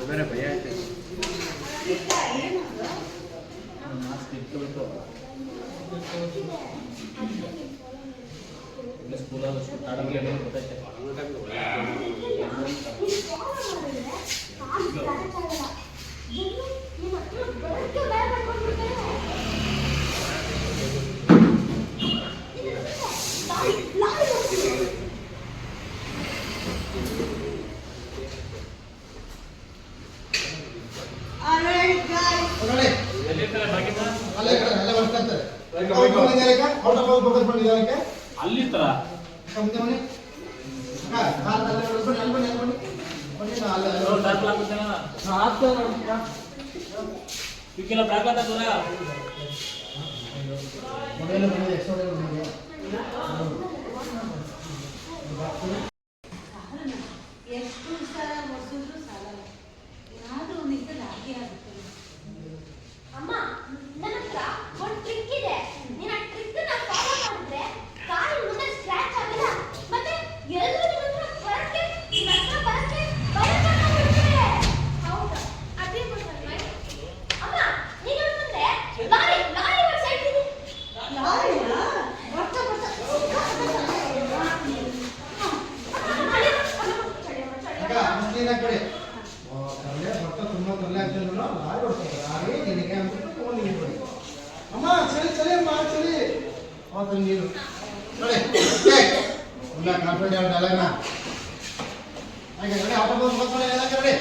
ಬೇರೆ ಭಯ ಆಯ್ತು ಸ್ಕೂಲಲ್ಲಿ ಆಡೋಕ್ಕೆ ಗೊತ್ತೈತೆ ಅಲ್ಲಿ ಎಷ್ಟು ಸಲ ಒಡಿಸಿದ್ರು ಸಾಲಲ್ಲ. ಏನಾದ್ರೂ ಒಂದು ಇದ್ದಲ್ಲಿ ಹಾಗೆ ಆಗುತ್ತೆ. ಅಮ್ಮ, ನನ್ನ ಹತ್ರ ಒಂದು ಟ್ರಿಕ್ ಇದೆ. ನೀನು ಆ ಟ್ರಿಕ್ ನ ಫಾಲೋ ಮಾಡಿದ್ರೆ ಕಾಲು ಮುಂದೆ ಸ್ಕ್ರಾಚ್ ಆಗಲ್ಲ. ಮತ್ತೆ ಎಲ್ಲರೂ ನಿನ್ನ ಹತ್ರ ಬರಕ್ಕೆ ಭಯ ಪಡ್ತಾರೆ. ಹೌದಾ? ಅದೇ ಗೊತ್ತಲ್ವಾ? ಅಮ್ಮ, ನೀನು ಮುಂದೆ ಲಾರಿ ಒಂದು ಸೈಡ್ ಇದೆ. ಲಾರಿನಾ? ಬರ್ತಾ ತುಂಬಾ ತೊಂದರೆ ಆಗ್ತದೆ. ಲಾರಿ ಓಡಿಸ್ತಾರೆ. ಲಾರಿ ನಿನಗೆ ಅಂದ್ಬಿಟ್ಟು ತಗೊಂಡು ನಿಂತ್ಕೊಳ್ಳಿ. ಅಮ್ಮ ಚಳಿ ಅಮ್ಮ ಚಳಿ. ಅವತ್ತು ನೀರು ನೋಡಿ ಇಲ್ಲ ಕಾನ್ಫಿಡೆಂಟ್ ಡೈಲಾಗ್ನ ಹಾಗೆ ನೋಡಿ ಆಟೋ ಬಂದು ಎಲ್ಲ ಕಡೆ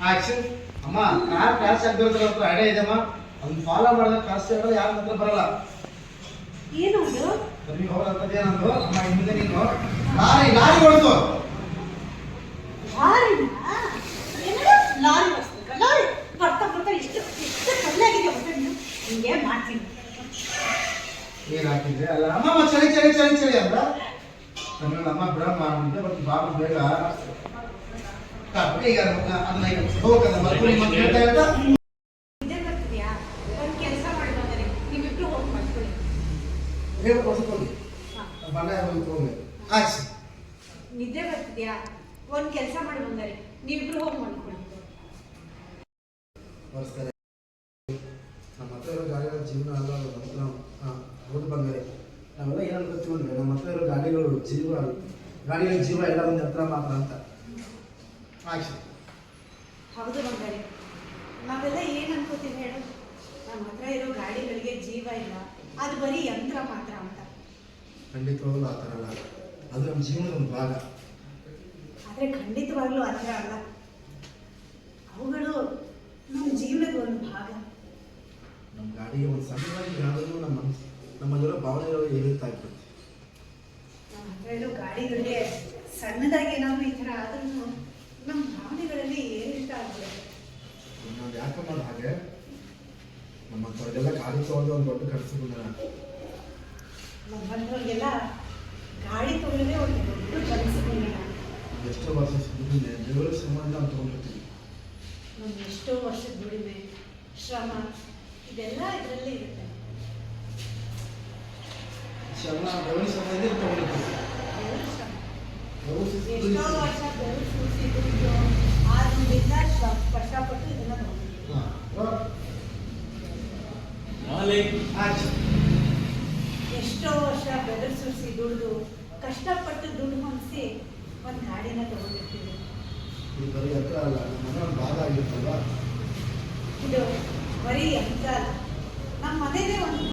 ಆಕ್ಷನ್. ಅಮ್ಮ ಕಾರ್ ಕ್ಲಾಸ್ ಆಗ್ತಿರೋದ್ರ ಐಡಿಯಾ ಇದೆಮ್ಮ. ಅದನ್ನ ಫಾಲೋ ಮಾಡಿದ್ರೆ ಕ್ಲಾಸ್ ಹೇಳಿದ್ರೆ ಯಾರ ಹತ್ರ ಬರಲ್ಲ. ಏನು ನಮಗೆ ಹೋಗೋದಂತದ್ದು ಏನಂದು ಅಮ್ಮ ಹಿಂದೆ ನೀನು ಲಾರಿ ಹೊಡೆದು ಲಾರಿ ಬರ್ತಾ ಎಷ್ಟು ತೊಂದರೆ ಆಗಿದೆ ಹಿಂಗೆ ಮಾಡ್ತೀನಿ. ನೀರು ಹಾಕಿದ್ರೆ ಅಲ್ಲ ಅಮ್ಮ ಚಳಿ ಚಳಿ ಚಳಿ ಚಳಿ ಅಂತ ಅಮ್ಮ ಬಿಡಮ್ಮ ಮುಂದೆ ಬರ್ತಿ ಬಾಬು ಬೇಗ ಈಗ ಅದನ್ನ ಹೋಗದ ಮಲ್ಕೊಳ್ಳಿ ಮತ್ತೆ ಹೇಳ್ತಾ ಹೇಳ್ತಾ ಇದೇ ಬರ್ತಿದ್ಯಾ? ಒಂದು ಕೆಲಸ ಮಾಡಿ ಬಂದರೆ ನೀವಿಬ್ರು ಹೋಗಿ ಮಾಡ್ಕೊಳ್ಳಿ. ಬೇಗ ಕೊಡ್ಸ್ಕೊಳ್ಳಿ ಬಣ್ಣ ಹೋಗಿ ಆಯ್ತು. ನಿದ್ದೆ ಬರ್ತಿದ್ಯಾ? ಒಂದು ಕೆಲಸ ಮಾಡಿ ಬಂದರೆ ನೀವಿಬ್ರು ಹೋಗಿ ಮಾಡ್ಕೊಳ್ಳಿ. ನಮಸ್ಕಾರ. ನಮ್ಮ ಹತ್ರ ಇರೋ ಗಾಡಿಗಳ ಜೀವನ ಅಲ್ಲ ಹೌದು ಬಂದರೆ ನಾವೆಲ್ಲ ಏನು ಅನ್ಕೋತೀವಿ ಅಂದರೆ ನಮ್ಮ ಹತ್ರ ಇರೋ ಗಾಡಿಗಳ ಜೀವ ಎಲ್ಲ ಒಂದು ಹತ್ರ ಮಾತ್ರ ಅಂತ. ಹೌದು ಬಂದರೆ ನಾವೆಲ್ಲ ಏನು ಅನ್ಕೋತೀವಿ ಹೇಳು? ನಮ್ಮ ಹತ್ರ ಇರೋ ಗಾಡಿಗಳಿಗೆ ಜೀವ ಇಲ್ಲ, ಅದು ಬರೀ ಯಂತ್ರ ಮಾತ್ರ ಅಂತ. ಖಂಡಿತವಾಗಲೂ ಆ ಥರ ಅಲ್ಲ, ಅದು ನಮ್ಮ ಜೀವನದ ಒಂದು ಭಾಗ. ಆದರೆ ಖಂಡಿತವಾಗ್ಲೂ ಆ ಥರ ಅಲ್ಲ, ಅವುಗಳು ನಮ್ಮ ಜೀವನದ ಒಂದು ಭಾಗ. ನಮ್ಮ ಗಾಡಿಗೆ ಒಂದು ಸಣ್ಣದಾಗಿ ಯಾವುದೂ ನಮ್ಮಲ್ಲಿರೋ ಭಾವನೆಗಳು ಏರಿತಾ ಇರ್ತದೆ. ನಮ್ಮ ಹತ್ರ ಇರೋ ಗಾಡಿಗಳಿಗೆ ಸಣ್ಣದಾಗಿ ಏನಾದರೂ ಈ ಥರ ಆದ್ರೂ ನಮ್ಮ ಭಾವನೆಗಳಲ್ಲಿ ಏರಿಳ್ತಾ ಆಗ್ಬಿಡುತ್ತೆ. ನಾವು ಯಾಕೆ ಮಾಡೋದು ಹಾಗೆ? ನಮ್ಮ ಹೊರಗೆಲ್ಲ ಗಾಡಿ ತೊಗೊಂಡು ಒಂದು ದೊಡ್ಡ ಖರ್ಚು ಬಂದ ನಮ್ಮಂಥವ್ರಿಗೆಲ್ಲ ಗಾಡಿ ತೊಗೊಳ್ಳೋದೇ ಒಂದು ದೊಡ್ಡ ಕನಸುಗಳಿಲ್ಲ. ಎಷ್ಟೋ ವರ್ಷ ದುಡಿಮೆ ದೇವರ ಶ್ರಮದಿಂದ ನಾವು ತೊಗೊಂಡಿರ್ತೀವಿ. ನಮ್ಮ ಎಷ್ಟೋ ವರ್ಷದ ದುಡಿಮೆ ಶ್ರಮ ಇದೆಲ್ಲ ಇದರಲ್ಲಿ ಇರುತ್ತೆ. ದೇವರ ಶ್ರಮದಿಂದ ತೊಗೊಂಡಿರ್ತೀವಿ. ಎಷ್ಟೋ ವರ್ಷ ಬೆವರು ಸೂಸಿ ದುಡಿದು ಆದ್ರಿಂದ ಕಷ್ಟಪಟ್ಟು ಇದನ್ನ ಎಷ್ಟೋ ವರ್ಷ ಬೆವರು ಸೂಸಿ ದುಡಿದು ಕಷ್ಟಪಟ್ಟು ದುಡ್ಡು ಹೊಂದಿಸಿ ಒಂದು ಗಾಡಿನ ತಗೊಂಡಿರ್ತೀವಿ. ಇದು ಬರೀ ಹತ್ರ ಅಲ್ಲ, ನಮ್ಮ ಮನೆ ಒಂದು ಭಾಗ ಆಗಿರ್ತಲ್ವಾ? ಇದು ಬರೀ ಯಂತ್ರ ಅಲ್ಲ, ನಮ್ಮ ಮನೆಯದೇ ಒಂದು